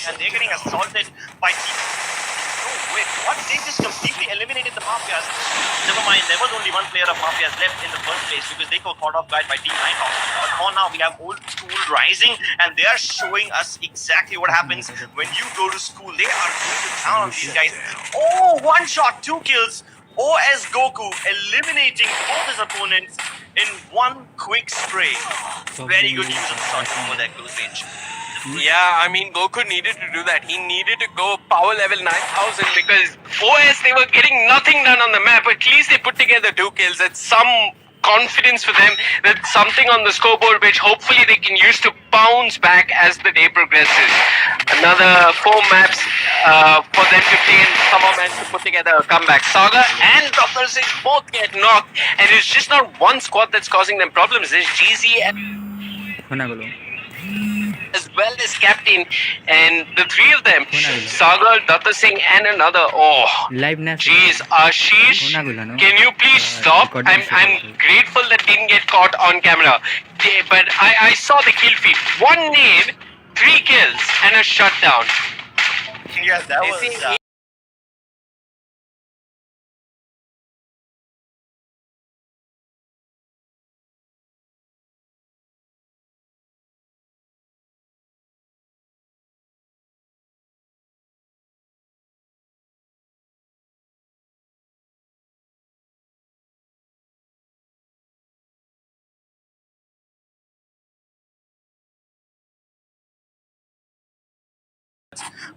and they're getting assaulted by team. No, wait, what? They just completely eliminated the Mafias. Never mind, there was only one player of Mafias left in the first place because they got caught off guard by Team Nighthawk. But for now, we have Old School Rising, and they are showing us exactly what happens when you go to school. They are going to town on these guys. Oh, one shot, 2 kills. OS Goku eliminating both his opponents in one quick spray. Very good use of the shot for that close range. Yeah, I mean, Goku needed to do that. He needed to go power level 9000 because OS, they were getting nothing done on the map. At least they put together 2 kills. It's some confidence for them. That's something on the scoreboard which hopefully they can use to bounce back as the day progresses. Another 4 maps for them to play and somehow manage to put together a comeback. Saga and Dr. Singh both get knocked, and it's just not one squad that's causing them problems. There's GZ and as well as captain, and the 3 of them, Sagar, Datta Singh and another. Oh, jeez, Ashish, can you please stop? I'm grateful that didn't get caught on camera, but I saw the kill feed. 1 nade, 3 kills and a shutdown. Yeah, that was...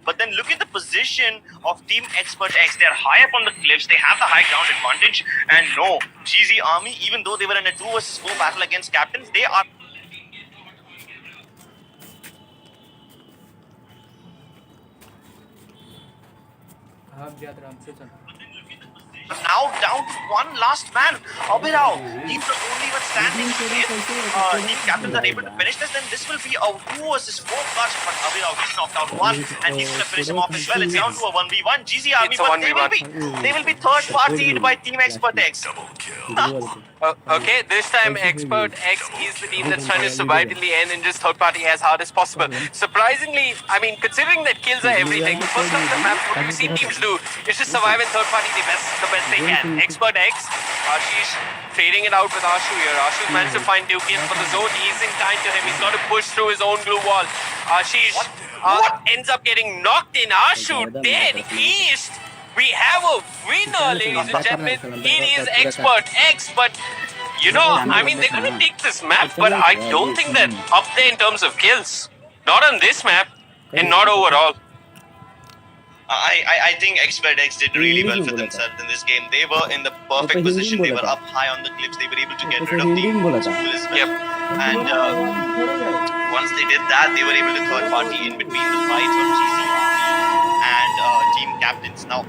But then look at the position of Team Expert X. They're high up on the cliffs. They have the high ground advantage. And no, GZ Army, even though they were in a 2 versus 4 battle against captains, they are... Now down to one last man, Abhirao. He's the only one standing. If team captains are able to finish this, then this will be a 2 versus 4 clutch. But Abhirao, he's knocked out 1, and he's going to finish him off as well. It's down to a 1v1. GZ Army, but they will be third partied by Team Expert X. Okay, this time Expert X is the team that's trying to survive till the end and just third party as hard as possible. Surprisingly, I mean, considering that kills are everything, the first of the map, what you see teams do is just survive in third party the best they can. Expert X, Ashish trading it out with Ashu here. Ashu's managed to find 2 kills, but the zone isn't kind to him. He's got to push through his own glue wall. Ashish ends up getting knocked in. Ashu dead. East. We have a winner, ladies and gentlemen. It is Expert X, but you know, I mean, they're going to take this map, but I don't think they're up there in terms of kills. Not on this map, and not overall. I think Expert X did really well for themselves in this game. They were in the perfect position. They were up high on the cliffs. They were able to get rid of Team School as well. Yep. And once they did that, they were able to third party in between the fights of GC and Team Captains. Now,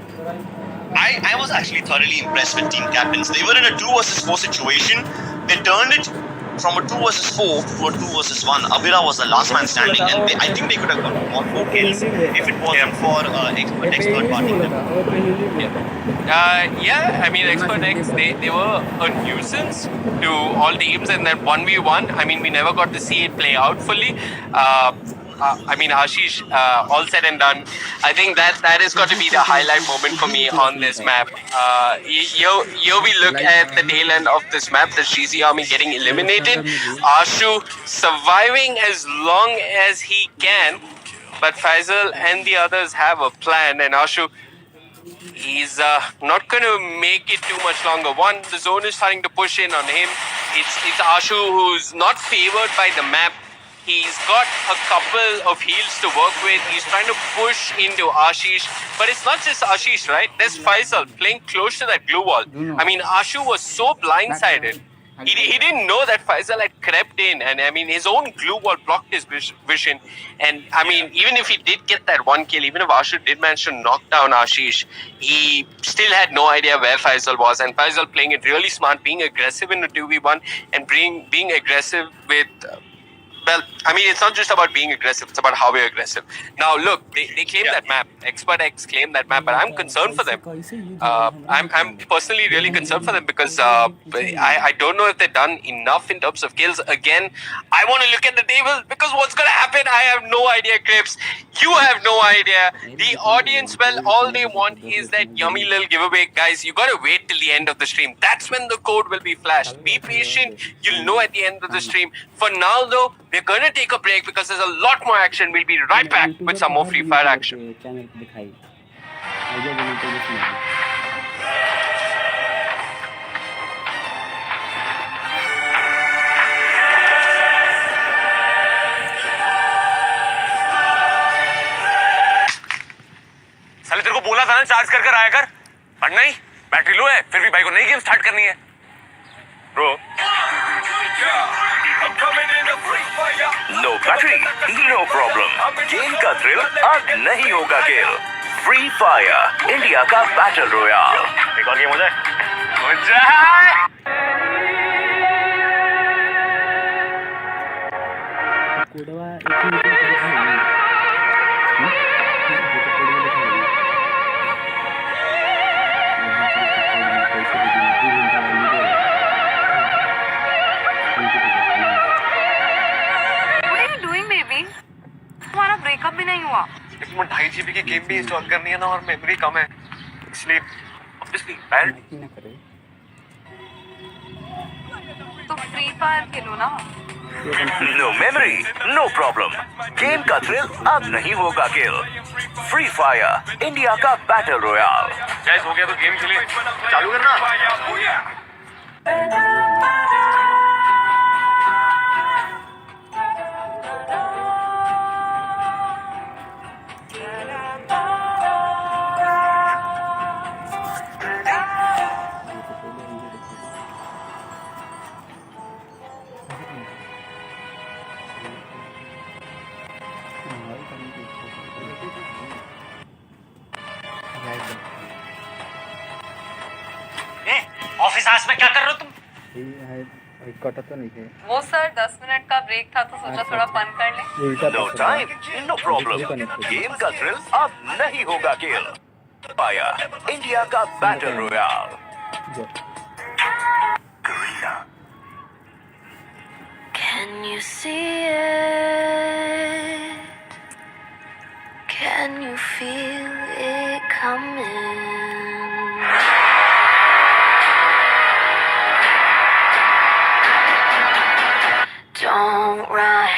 I was actually thoroughly impressed with Team Captains. They were in a 2 versus 4 situation. They turned it from a 2 versus 4 to a 2 versus 1. Abhira was the last man standing, and I think they could have got more kills if it wasn't for Expert party. Yeah, I mean, Expert X, they were a nuisance to all teams, and that 1v1, I mean, we never got to see it play out fully. I mean, Ashish, all said and done, I think that has got to be the highlight moment for me on this map. Here we look at the tail end of this map, the GZ Army getting eliminated, Ashu surviving as long as he can, but Faisal and the others have a plan, and Ashu, he's not going to make it too much longer. One, the zone is starting to push in on him. It's Ashu who's not favored by the map. He's got a couple of heals to work with. He's trying to push into Ashish. But it's not just Ashish, right? There's Faisal playing close to that glue wall. I mean, Ashu was so blindsided. He didn't know that Faisal had crept in. And I mean, his own glue wall blocked his vision. And I mean, even if he did get that 1 kill, even if Ashu did manage to knock down Ashish, he still had no idea where Faisal was. And Faisal playing it really smart, being aggressive in the 2v1 and being aggressive with Well, I mean, it's not just about being aggressive, it's about how we're aggressive. Now, look, they claim that map. Expert X claim that map, but I'm concerned for them. I'm personally really concerned for them because I don't know if they've done enough in terms of kills. Again, I want to look at the table because what's going to happen, I have no idea, Crips. You have no idea. The audience, well, all they want is that yummy little giveaway. Guys, you got to wait till the end of the stream. That's when the code will be flashed. Be patient. You'll know at the end of the stream. For now, though, we're going to take a break because there's a lot more action. We'll be right back with some more Free Fire action. साले तेरे को बोला था ना charge कर कर आया कर, पर नहीं, बैटरी लो है, फिर भी भाई को नई गेम स्टार्ट करनी है। Bro no battery no problem, game का थ्रिल अब नहीं होगा किल। फ्री फायर इंडिया का बैटल रॉयल। एक और गेम हो जाए। तुम्हारा ब्रेकअप भी नहीं हुआ। 2.5 GB की गेम भी इंस्टॉल करनी है ना, और मेमोरी कम है, इसलिए ऑब्वियसली बैड। तो फ्री फायर खेलो ना। No memory no problem, game का थ्रिल अब नहीं होगा किल। फ्री फायर इंडिया का बैटल रॉयल। गाइस हो गया तो गेम खेले, चालू करना। ऑफिस आवर्स में क्या कर रहे हो तुम? वो सर 10 मिनट का ब्रेक था तो सोचा थोड़ा फन कर ले। No time no problem, game का थ्रिल अब नहीं होगा किल। फायर इंडिया का battle royale. Can you see it? Can you feel it coming? Don't run.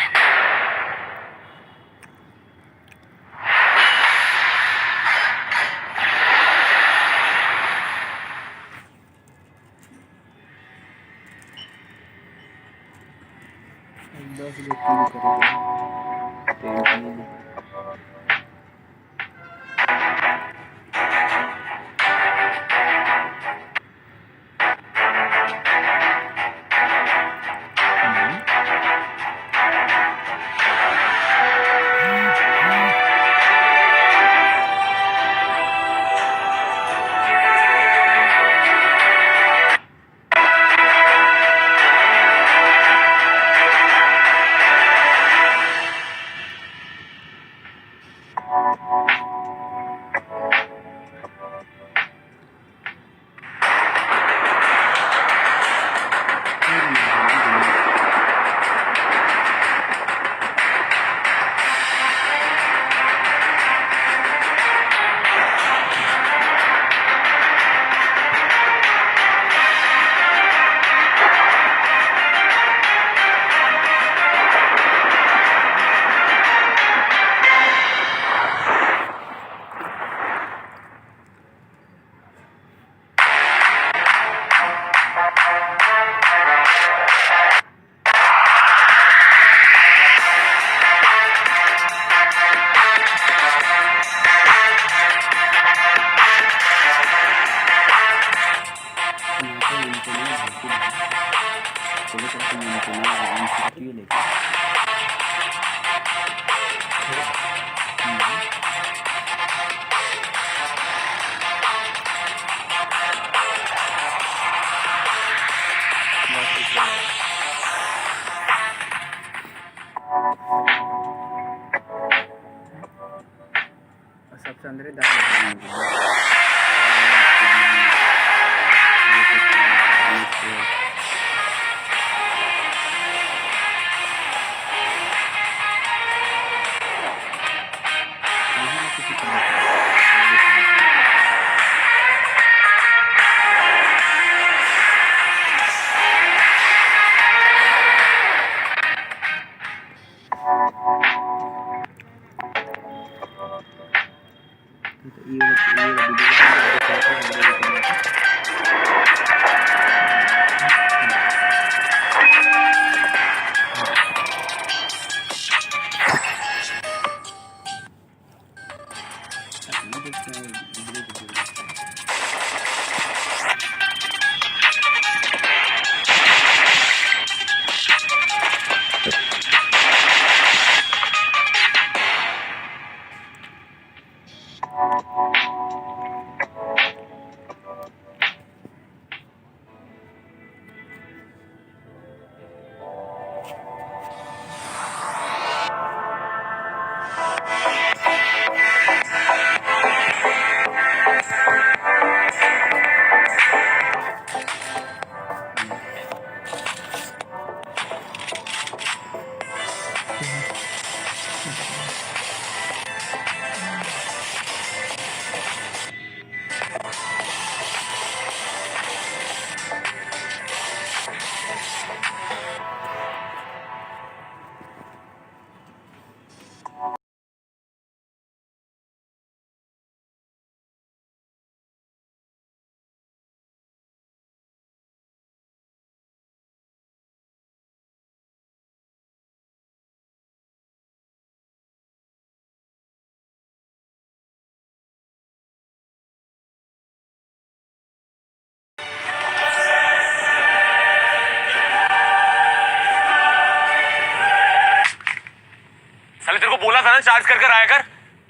Channel charge कर आया कर,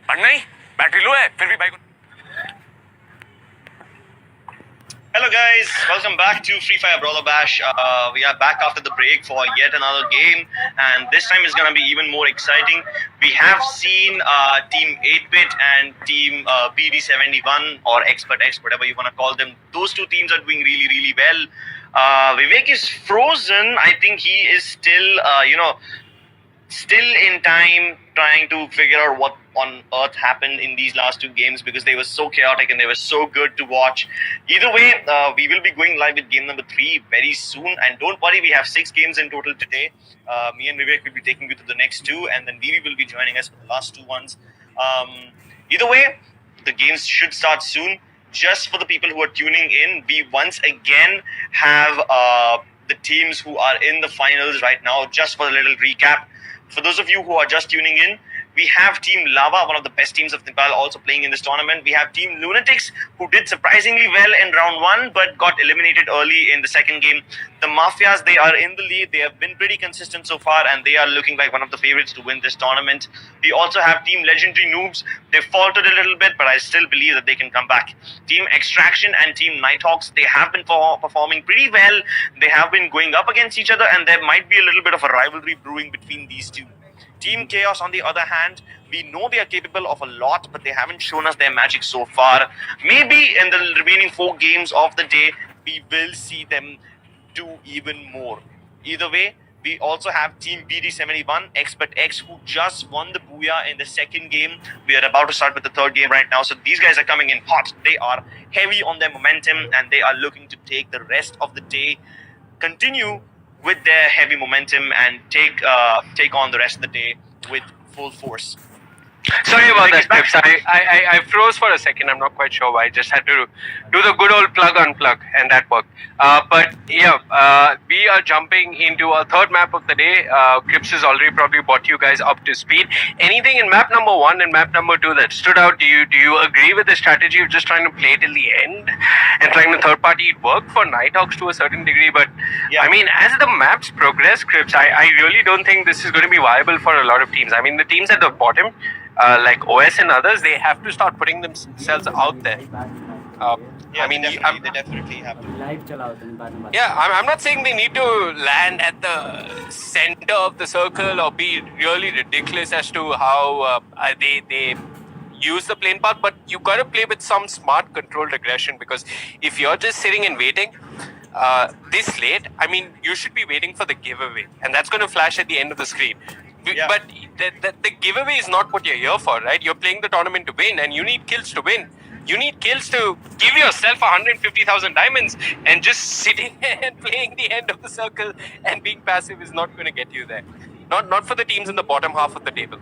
पढ़ना ही बैटरी लो है फिर भी भाई को. Hello guys, welcome back to Freefire Brawler Bash. We are back after the break for yet another game, and this time is going to be even more exciting. We have seen Team 8-Bit and Team BD71 or Expert X, whatever you want to call them. Those two teams are doing really, really well. Vivek is frozen. I think he is still in time trying to figure out what on earth happened in these last two games because they were so chaotic and they were so good to watch. Either way, we will be going live with game number 3 very soon, and don't worry, we have 6 games in total today. Me and Vivek will be taking you to the next 2, and then Vivi will be joining us for the last 2 ones. Either way, the games should start soon. Just for the people who are tuning in, we once again have the teams who are in the finals right now. Just for a little recap, for those of you who are just tuning in, we have Team Lava, one of the best teams of Nepal, also playing in this tournament. We have Team Lunatics, who did surprisingly well in round 1, but got eliminated early in the second game. The Mafias, they are in the lead. They have been pretty consistent so far, and they are looking like one of the favorites to win this tournament. We also have Team Legendary Noobs. They faltered a little bit, but I still believe that they can come back. Team Extraction and Team Nighthawks, they have been performing pretty well. They have been going up against each other, and there might be a little bit of a rivalry brewing between these two. Team Chaos, on the other hand, we know they are capable of a lot, but they haven't shown us their magic so far. Maybe in the remaining 4 games of the day, we will see them do even more. Either way, we also have Team BD71, Expert X, who just won the Booyah in the second game. We are about to start with the third game right now, so these guys are coming in hot. They are heavy on their momentum, and they are looking to take the rest of the day, continue with their heavy momentum, and take on the rest of the day with full force. Sorry about that, Pips. I froze for a second. I'm not quite sure why. I just had to do the good old plug unplug, and that worked. But yeah, we are jumping into our third map of the day. Crips has already probably brought you guys up to speed. Anything in map number 1 and map number 2 that stood out? Do you agree with the strategy of just trying to play till the end and trying to third party? It worked for Nighthawks to a certain degree, but yeah. I mean, as the maps progress, Crips, I really don't think this is going to be viable for a lot of teams. I mean, the teams at the bottom, like OS and others, they have to start putting themselves out there. I mean, they definitely have to. Yeah, I'm not saying they need to land at the center of the circle or be really ridiculous as to how they use the plane path, but you got to play with some smart controlled aggression, because if you're just sitting and waiting this late, I mean, you should be waiting for the giveaway, and that's going to flash at the end of the screen. Yeah. But the giveaway is not what you're here for, right? You're playing the tournament to win, and you need kills to win. You need kills to give yourself 150,000 diamonds, and just sitting and playing the end of the circle and being passive is not going to get you there. Not for the teams in the bottom half of the table.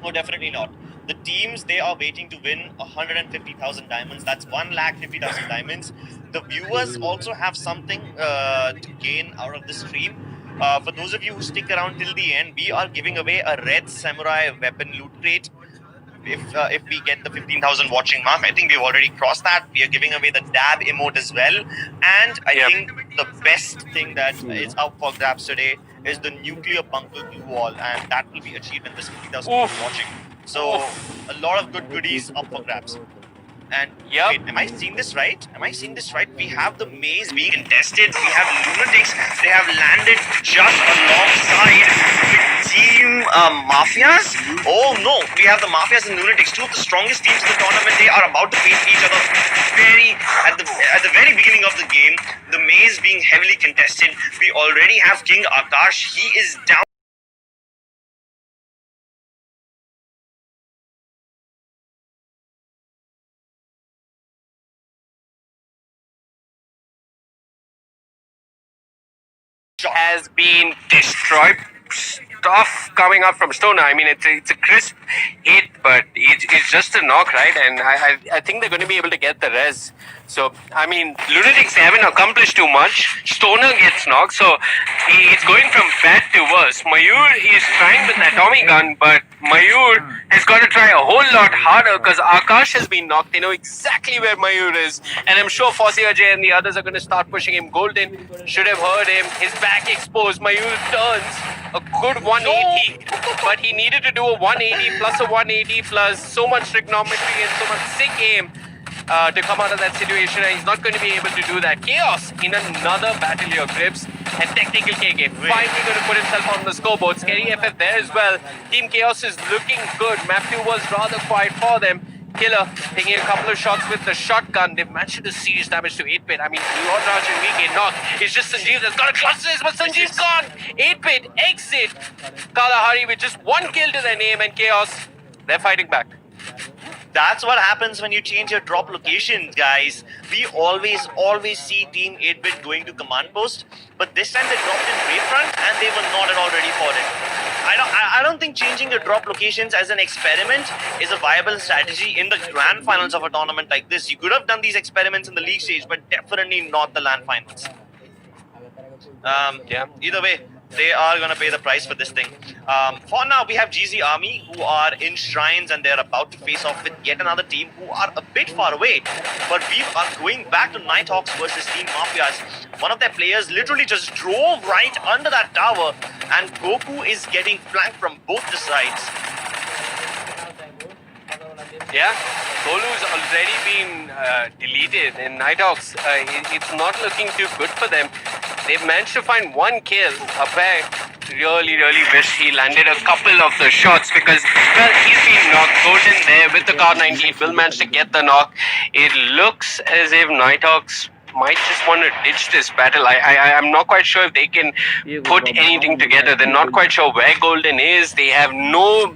No, definitely not. The teams, they are waiting to win 150,000 diamonds. That's 150,000 diamonds. The viewers also have something to gain out of the stream. For those of you who stick around till the end, we are giving away a red samurai weapon loot crate. If we get the 15,000 watching mark, I think we've already crossed that. We are giving away the dab emote as well. And I think the best thing that is up for grabs today is the nuclear bunker glue wall, and that will be achieved when there's 50,000 people watching. So a lot of good goodies up for grabs. And wait, am I seeing this right? We have the maze being contested. We have Lunatics. They have landed just alongside with Team Mafias. Oh no, we have the Mafias and Lunatics, two of the strongest teams in the tournament. They are about to face each other at the very beginning of the game. The maze being heavily contested. We already have King Akash. He is down. Has been destroyed. Stuff coming up from Stoner. I mean, it's a crisp hit, but it's just a knock, right? And I think they're going to be able to get the res. So, I mean, Lunatics, they haven't accomplished too much. Stoner gets knocked, so it's going from bad to worse. Mayur is trying with that Tommy gun, but Mayur has got to try a whole lot harder because Akash has been knocked. They know exactly where Mayur is. And I'm sure Fossey Ajay and the others are going to start pushing him. Golden should have heard him. His back exposed. Mayur turns. A good 180, but he needed to do a 180 plus a 180 plus so much trigonometry and so much sick aim to come out of that situation, and he's not going to be able to do that. Chaos in another battle here, Grips, and Technical KK finally going to put himself on the scoreboard. Scary FF there as well. Team Chaos is looking good. Map 2 was rather quiet for them. Killer taking a couple of shots with the shotgun. They've managed to do serious damage to 8-Bit. I mean, Lord Raj and we get knocked. It's just Sanjeev that's got a clutch this, but Sanjeev's gone. 8-Bit exit Kalahari with just one kill to their name, and Chaos, they're fighting back. That's what happens when you change your drop locations, guys. We always see Team 8-Bit going to command post, but this time they dropped in Bayfront and they were not at all ready for it. I don't think changing your drop locations as an experiment is a viable strategy in the grand finals of a tournament like this. You could have done these experiments in the league stage, but definitely not the LAN finals. Either way, they are going to pay the price for this thing. For now, we have GZ Army who are in Shrines and they're about to face off with yet another team who are a bit far away. But we are going back to Nighthawks versus Team Mafias. One of their players literally just drove right under that tower, and Goku is getting flanked from both the sides. Yeah, Golu's already been deleted in Nighthawks. It's not looking too good for them. They've managed to find one kill. Abhay really wish he landed a couple of the shots because, well, he's been knocked. Golden there with the Car 98 will manage to get the knock. It looks as if Nighthawks might just want to ditch this battle. I'm not quite sure if they can put anything together. They're not quite sure where Golden is. They have no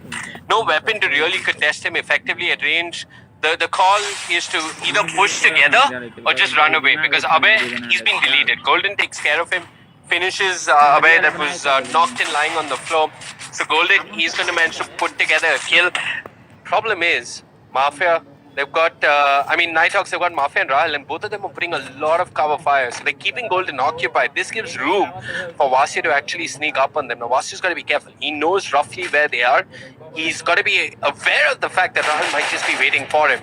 weapon to really contest him effectively at range. The call is to either push together or just run away because Abhay, he's been deleted. Golden takes care of him, finishes Abhay that was knocked and lying on the floor. So Golden, he's going to manage to put together a kill. Problem is, Mafia, they've got, Nighthawks, they've got Mafia and Rahul, and both of them are putting a lot of cover fire. So they're keeping Golden occupied. This gives room for Vasya to actually sneak up on them. Now, Vasyu's got to be careful. He knows roughly where they are. He's got to be aware of the fact that Rahul might just be waiting for him.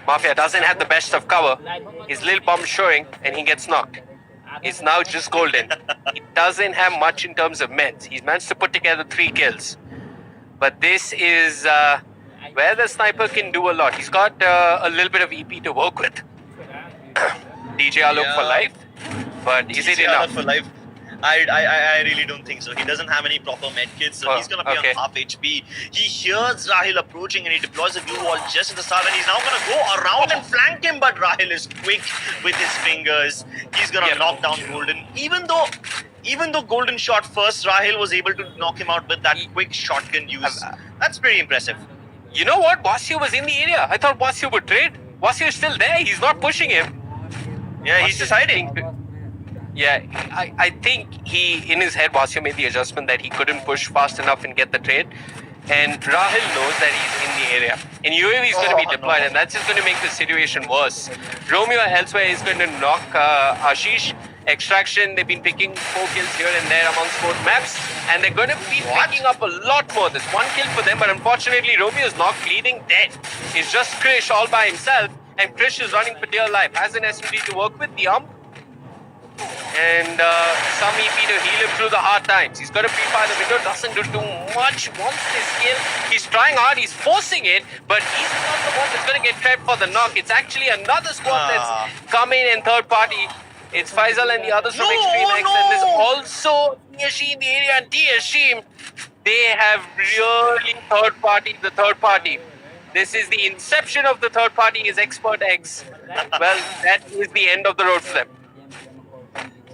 Mafia doesn't have the best of cover. His little bomb showing, and he gets knocked. It's now just Golden. He doesn't have much in terms of meds. He's managed to put together 3 kills. But this is where the sniper can do a lot. He's got a little bit of EP to work with. DJ Alok for life. But is it enough? For life? I really don't think so. He doesn't have any proper medkits, so he's gonna be on half HP. He hears Rahil approaching and he deploys a glue wall just at the start, and he's now gonna go around and flank him, but Rahil is quick with his fingers. He's gonna knock down Golden. Even though Golden shot first, Rahil was able to knock him out with that quick shotgun use. That's pretty impressive. You know what? Vasya was in the area. I thought Vasya would trade. Vasya is still there. He's not pushing him. Yeah, he's just hiding. Yeah, I think he, in his head, Vasya made the adjustment that he couldn't push fast enough and get the trade. And Rahil knows that he's in the area. And UAV is going to be deployed, and that's just going to make the situation worse. Romeo elsewhere is going to knock Ashish. Extraction, they've been picking 4 kills here and there amongst both maps, and they're going to be picking up a lot more. There's 1 kill for them, but unfortunately Romeo's not bleeding dead. It's just Krish all by himself, and Krish is running for dear life. Has an SMD to work with, the ump, and some EP to heal him through the hard times. He's got to Freefire the window, doesn't do too much. Wants this kill. He's trying hard, he's forcing it, but he's not the one that's going to get credit for the knock. It's actually another squad that's coming in third party. It's Faisal and the others from Extreme X, and there's also TSG in the area, and TSG, they have really the third party. This is the inception of the third party is Expert X. Well, that is the end of the road for them.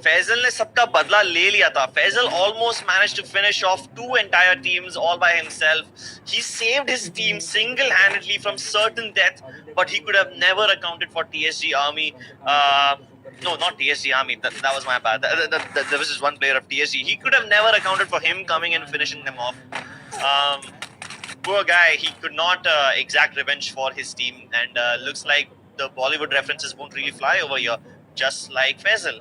Faisal ने सबका बदला ले लिया था. Faisal almost managed to finish off 2 entire teams all by himself. He saved his team single-handedly from certain death, but he could have never accounted for TSG Army. No, not TSG Army. That was my bad. There was just one player of TSG. He could have never accounted for him coming and finishing them off. Poor guy. He could not exact revenge for his team, and looks like the Bollywood references won't really fly over here. Just like Faisal.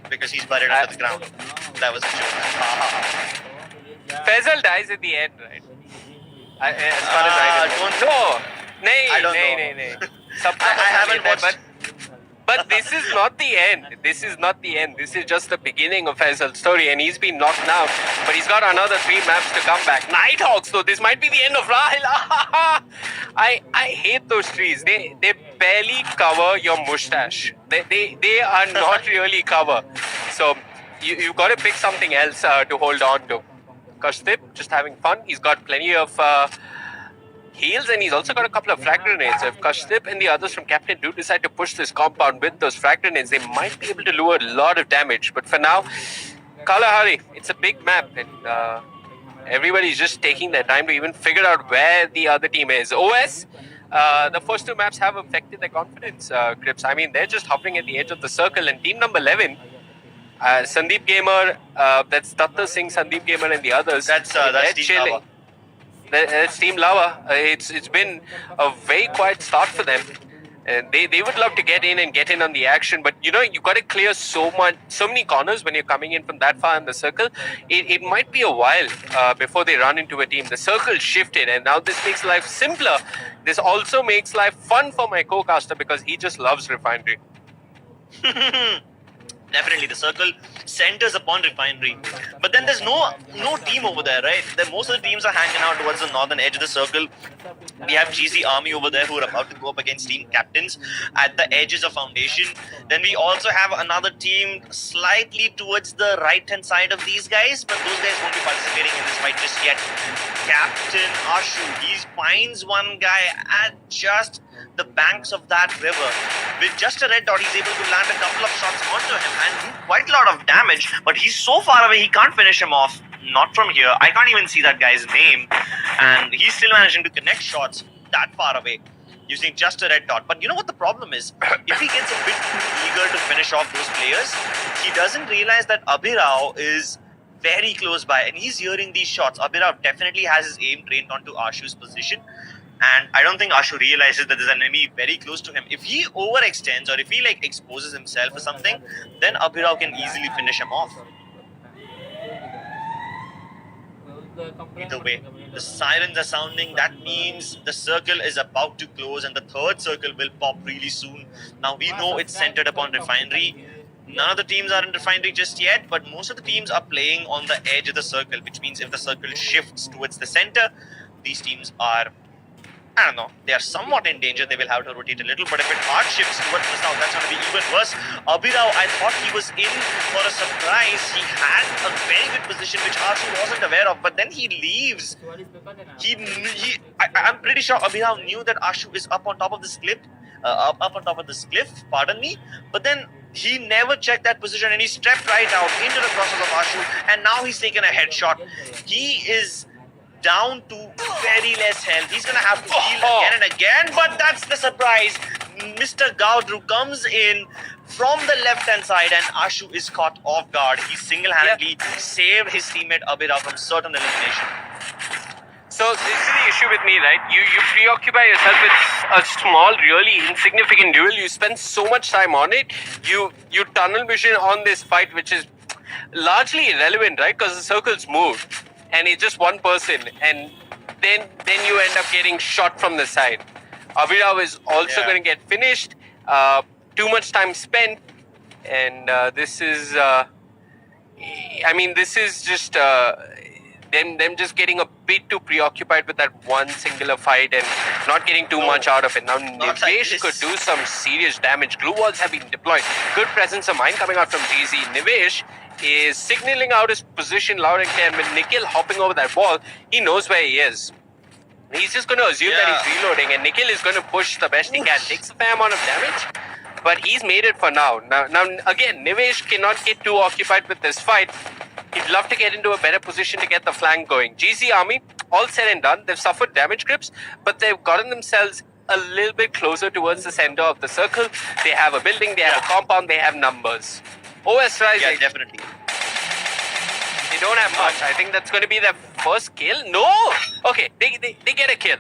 Because he's buried under the ground. That was a joke. Faisal dies at the end, right? As far as I don't know. I don't know. I haven't watched. But But this is not the end. This is not the end. This is just the beginning of Faisal's story, and he's been knocked now. But he's got another 3 maps to come back. Nighthawks, though, this might be the end of Rahil. I hate those trees. They barely cover your mustache. They are not really cover. So you've got to pick something else to hold on to. Kashtip, just having fun. He's got plenty of heals, and he's also got a couple of frag grenades. So if Kashtip and the others from Captain do decide to push this compound with those frag grenades, they might be able to lure a lot of damage. But for now, Kalahari, it's a big map, and everybody's just taking their time to even figure out where the other team is. OS, the first 2 maps have affected their confidence, Crips. I mean, they're just hovering at the edge of the circle, and team number 11, Sandeep Gamer, that's Tatta Singh, Sandeep Gamer, and the others. That's Team Lava. That's Team Lava. It's been a very quiet start for them. And they would love to get in on the action, but you got to clear so many corners when you're coming in from that far in the circle. It might be a while before they run into a team. The circle shifted, and now this makes life simpler. This also makes life fun for my co-caster because he just loves Refinery. Definitely, the circle centers upon Refinery. But then there's no team over there, right? Most of the teams are hanging out towards the northern edge of the circle. We have GZ Army over there who are about to go up against team captains at the edges of Foundation. Then we also have another team slightly towards the right-hand side of these guys, but those guys won't be participating in this fight just yet. Captain Ashu, he finds one guy at just the banks of that river. With just a red dot, he's able to land a couple of shots onto him and do quite a lot of damage, but he's so far away he can't finish him off. Not from here. I can't even see that guy's name, and he's still managing to connect shots that far away using just a red dot. But you know what the problem is? If he gets a bit too eager to finish off those players, he doesn't realize that Abhirao is very close by, and he's hearing these shots. Abhirao definitely has his aim trained onto Ashu's position, and I don't think Ashu realizes that there's an enemy very close to him. If he overextends or if he exposes himself or something, then Abhirao can easily finish him off. Either way, the sirens are sounding. That means the circle is about to close and the third circle will pop really soon. Now we know it's centered upon Refinery. None of the teams are in Refinery just yet, but most of the teams are playing on the edge of the circle, which means if the circle shifts towards the center, these teams are, I don't know, they are somewhat in danger. They will have to rotate a little, but if it hard shifts towards the south, that's going to be even worse. Abhirao, I thought he was in for a surprise. He had a very good position, which Ashu wasn't aware of, but then he leaves. I'm pretty sure Abhirao knew that Ashu is up on top of this cliff, pardon me, but then he never checked that position and he stepped right out into the process of Ashu, and now he's taken a headshot. He is down to very less health. He's gonna have to heal again and again, but that's the surprise. Mr. Gaudru comes in from the left-hand side and Ashu is caught off guard. He single-handedly saved his teammate Abhirao from certain elimination. So this is the issue with me, right? You preoccupy yourself with a small, really insignificant duel. You spend so much time on it. You tunnel vision on this fight, which is largely irrelevant, right? Because the circle's moved. And it's just one person, and then you end up getting shot from the side. Abhirao is also going to get finished. Too much time spent, and this is, this is just them just getting a bit too preoccupied with that one singular fight and not getting too much out of it. Now Nivesh could do some serious damage. Glue walls have been deployed. Good presence of mind coming out from GZ. Nivesh is signaling out his position loud and clear. With Nikhil hopping over that wall, he knows where he is. He's just going to assume that he's reloading, and Nikhil is going to push the best he can. Takes a fair amount of damage, but he's made it for now. Now again, Nivesh cannot get too occupied with this fight. He'd love to get into a better position to get the flank going. GZ Army, all said and done, they've suffered damage grips, but they've gotten themselves a little bit closer towards the center of the circle. They have a building, they have a compound, they have numbers. OS Rising. Yeah, definitely. They don't have much. I think that's going to be their first kill. No! Okay, they get a kill.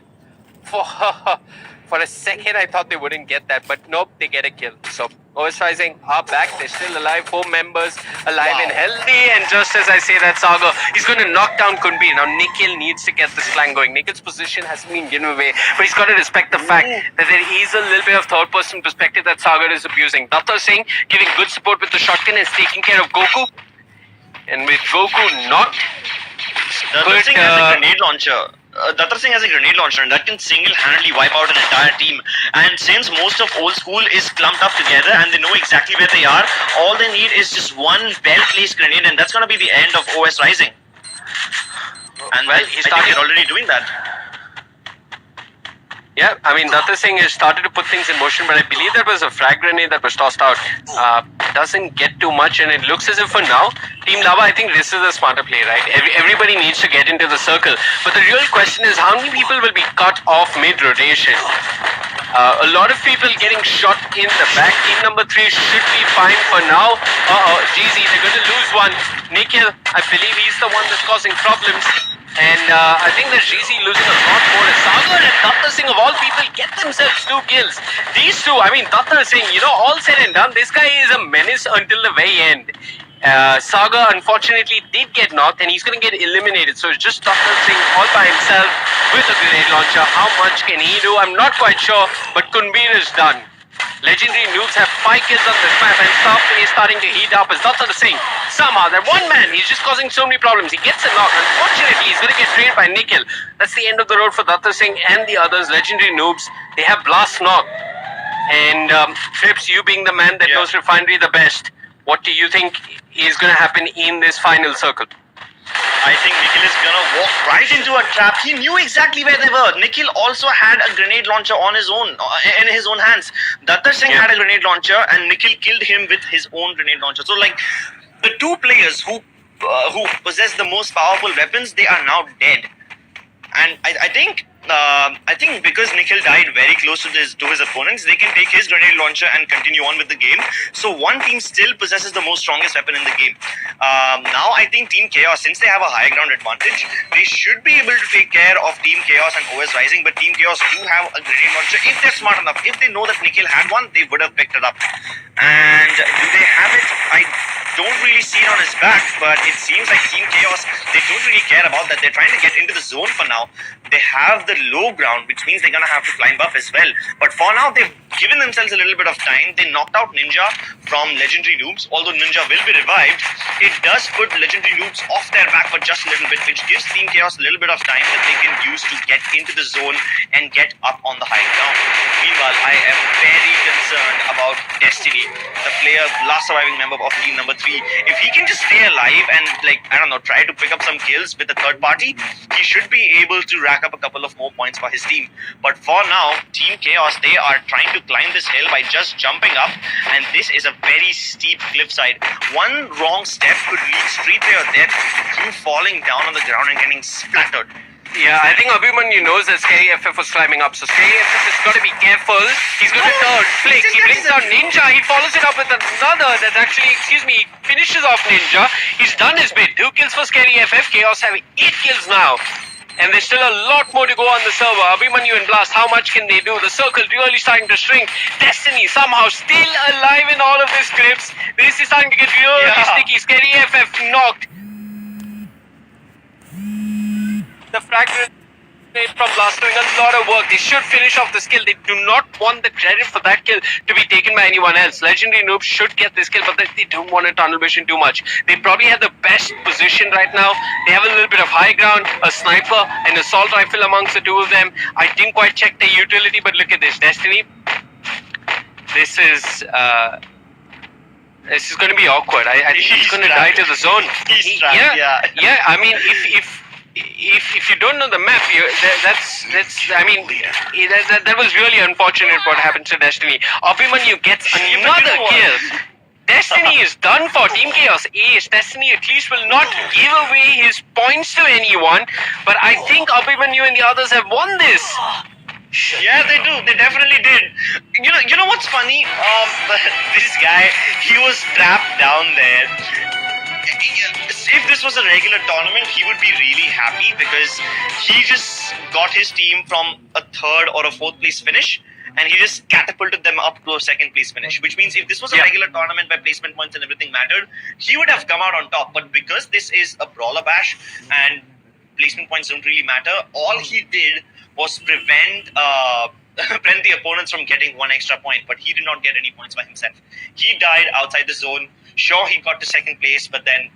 For a second, I thought they wouldn't get that, but nope, they get a kill. So, OS Rising are back. They're still alive. 4 members alive and healthy. And just as I say that, Saga, he's going to knock down Kunbi. Now, Nikhil needs to get this flank going. Nikhil's position hasn't been given away, but he's got to respect the fact that there is a little bit of third-person perspective that Saga is abusing. Datta Singh giving good support with the shotgun is taking care of Goku. And with Goku not Datta Singh has a grenade launcher. Datta Singh has a grenade launcher and that can single-handedly wipe out an entire team. And since most of old school is clumped up together and they know exactly where they are, all they need is just one well-placed grenade and that's going to be the end of OS Rising. And well, I think they're already doing that. Yeah, I mean, Datta Singh has started to put things in motion, but I believe there was a frag grenade that was tossed out. Doesn't get too much, and it looks as if for now, Team Lava, I think this is a smarter play, right? Everybody needs to get into the circle. But the real question is, how many people will be cut off mid-rotation? A lot of people getting shot in the back. Team number 3 should be fine for now. GZ, they're going to lose one. Nikhil, I believe he's the one that's causing problems. And I think that GZ losing a lot more. Sagar and Datta Singh of all people get themselves 2 kills. These two, I mean, Datta Singh, you know, all said and done, this guy is a menace until the very end. Saga unfortunately did get knocked and he's going to get eliminated. So it's just Datta Singh all by himself with a grenade launcher. How much can he do? I'm not quite sure, but Kunbir is done. Legendary Noobs have 5 kills on this map and stuff is starting to heat up as Datta Singh. Somehow, that one man, he's just causing so many problems. He gets a knock. Unfortunately, he's going to get trained by Nikhil. That's the end of the road for Datta Singh and the others. Legendary Noobs, they have blast knock. And Trips, you being the man that knows Refinery the best, what do you think is going to happen in this final circle? I think Nikhil is gonna walk right into a trap. He knew exactly where they were. Nikhil also had a grenade launcher on his own, in his own hands. Datta Singh had a grenade launcher, and Nikhil killed him with his own grenade launcher. So, like, the 2 players who possess the most powerful weapons, they are now dead. And I think because Nikhil died very close to his opponents, they can take his grenade launcher and continue on with the game. So one team still possesses the most strongest weapon in the game. Now I think Team Chaos, since they have a high ground advantage, they should be able to take care of Team Chaos and OS Rising. But Team Chaos do have a grenade launcher. If they're smart enough, if they know that Nikhil had one, they would have picked it up. And do they have it? I don't really see it on his back, but it seems like Team Chaos, they don't really care about that. They're trying to get into the zone for now. They have the low ground, which means they're going to have to climb up as well. But for now, they've given themselves a little bit of time. They knocked out Ninja from Legendary Noobs. Although Ninja will be revived, it does put Legendary Noobs off their back for just a little bit, which gives Team Chaos a little bit of time that they can use to get into the zone and get up on the high ground. Meanwhile, I am very concerned about Destiny, the player, last surviving member of team number 3. If he can just stay alive and, like, I don't know, try to pick up some kills with the third party, he should be able to rack up a couple of more points for his team. But for now, Team Chaos, they are trying to climb this hill by just jumping up, and this is a very steep cliffside. One wrong step could lead straight to your death, you falling down on the ground and getting splattered. Yeah, I think Abhimanyu knows that Scary FF was climbing up, so Scary FF has got to be careful. He's going to turn, flick, he brings down Ninja, he follows it up with another that actually, finishes off Ninja. He's done his bit. 2 kills for Scary FF, Chaos have 8 kills now. And there's still a lot more to go on the server. Abhimanyu and Blast, how much can they do? The circle really starting to shrink. Destiny somehow still alive in all of this grips. This is starting to get really sticky. Scary FF knocked. The fragment from Blast doing a lot of work. They should finish off this kill. They do not want the credit for that kill to be taken by anyone else. Legendary Noobs should get this kill, but they don't want to tunnel vision too much. They probably have the best position right now. They have a little bit of high ground, a sniper, and assault rifle amongst the 2 of them. I didn't quite check their utility, but look at this. Destiny, this is going to be awkward. I think he's going to die to the zone. Yeah. I mean, if you don't know the map, that was really unfortunate what happened to Destiny. Abhimanyu gets another kill. Destiny is done for. Team Chaos ace. Destiny at least will not give away his points to anyone, but I think Abhimanyu and the others have won this. Yeah, they do. They definitely did. You know what's funny? This guy, he was trapped down there. if this was a regular tournament, he would be really happy because he just got his team from a third or a fourth place finish, and he just catapulted them up to a second place finish. Which means if this was a regular tournament where placement points and everything mattered, he would have come out on top. But because this is a brawler bash and placement points don't really matter, all he did was prevent the opponents from getting one extra point, but he did not get any points by himself. He died outside the zone. Sure, he got to second place, but then,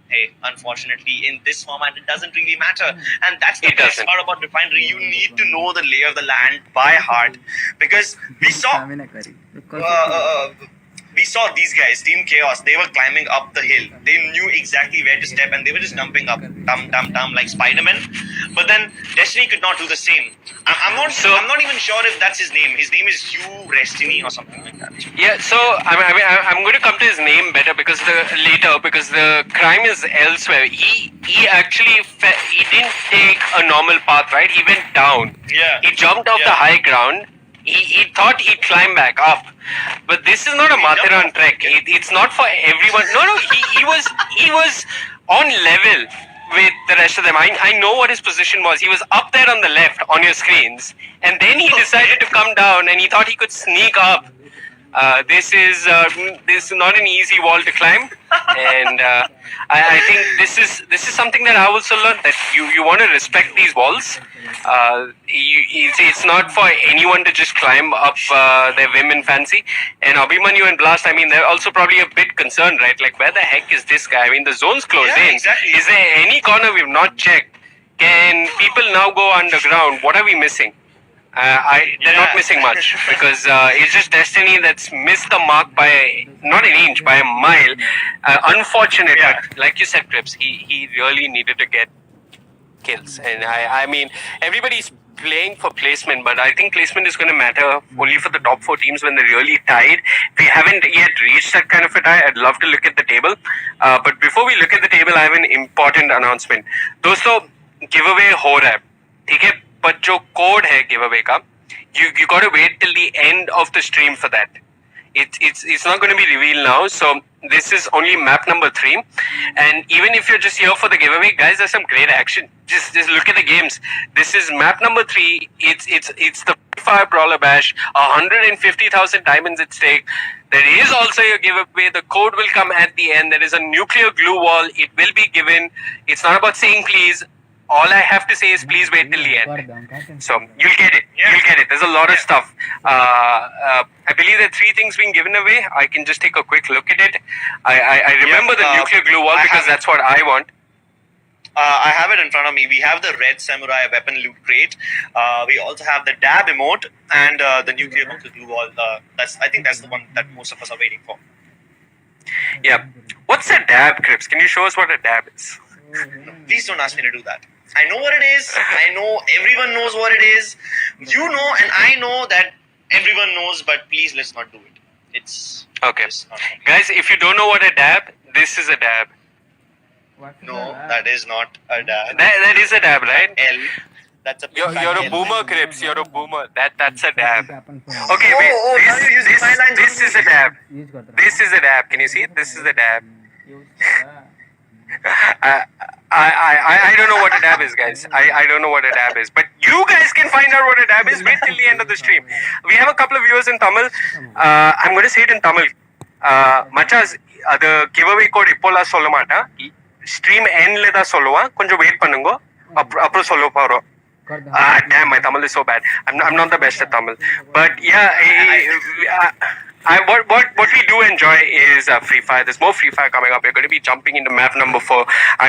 hey, unfortunately, in this format, it doesn't really matter. And that's the best part about Refinery. You need to know the lay of the land by heart, because we saw these guys, Team Chaos, they were climbing up the hill. They knew exactly where to step, and they were just dumping up, dum, like Spider-Man. But then Destiny could not do the same. I'm not even sure if that's his name. His name is Hugh Destiny or something like that. Yeah, so I'm going to come to his name better because the crime is elsewhere. He actually he didn't take a normal path, right? He went down. Yeah. He jumped off the high ground. He thought he'd climb back up, but this is not a Mathiran trek. It's not for everyone. No, he was on level with the rest of them. I know what his position was. He was up there on the left on your screens, and then he decided to come down, and he thought he could sneak up. This is not an easy wall to climb, and I think this is something that I also learned, that you want to respect these walls. It's not for anyone to just climb up their whim and fancy. And Abhimanyu and Blast, I mean, they're also probably a bit concerned, right? Like, where the heck is this guy? I mean, the zone's closed in. Exactly. Is there any corner we've not checked? Can people now go underground? What are we missing? They're not missing much, because it's just Destiny that's missed the mark by not an inch, by a mile. Unfortunate, but like you said, Crips, he really needed to get kills. And I mean, everybody's playing for placement, but I think placement is going to matter only for the top 4 teams when they're really tied. We haven't yet reached that kind of a tie. I'd love to look at the table. But before we look at the table, I have an important announcement. दोस्तों, giveaway हो रहा है, ठीक है? But जो code है giveaway का, you got to wait till the end of the stream for that. It's not going to be revealed now. So this is only map number 3, and even if you're just here for the giveaway, guys, there's some great action. Just look at the games. This is map number 3. It's the Freefire Brawler Bash. 150,000 diamonds at stake. There is also a giveaway. The code will come at the end. There is a nuclear glue wall. It will be given. It's not about saying please. All I have to say is please wait till the end. So you'll get it. You'll get it. There's a lot of stuff. I believe there are 3 things being given away. I can just take a quick look at it. I remember the nuclear glue wall because that's what I want. I have it in front of me. We have the red samurai weapon loot crate. We also have the dab emote and the nuclear glue wall. I think that's the one that most of us are waiting for. Yeah. What's a dab, Crips? Can you show us what a dab is? Please don't ask me to do that. I know what it is. I know everyone knows what it is. You know, and I know that everyone knows, but please let's not do it. It's okay. Guys, if you don't know what a dab, this is a dab. No, that is not a dab. That is a dab, right? L. That's a you're a boomer, Crips. You're a boomer. That's a dab. Okay, wait. This is a dab. This is a dab. Can you see it? This is the dab. I don't know what a dab is, guys. I don't know what a dab is. But you guys can find out what a dab is. Wait till the end of the stream. We have a couple of viewers in Tamil. I'm going to say it in Tamil. Machas, the giveaway code Ipola Solomata. Stream end leda solova. Konjo wait pannungo. Apro solo paro. Damn, my Tamil is so bad. I'm not the best at Tamil. But yeah, what we do enjoy is Free Fire. There's more Free Fire coming up. We're going to be jumping into map number 4.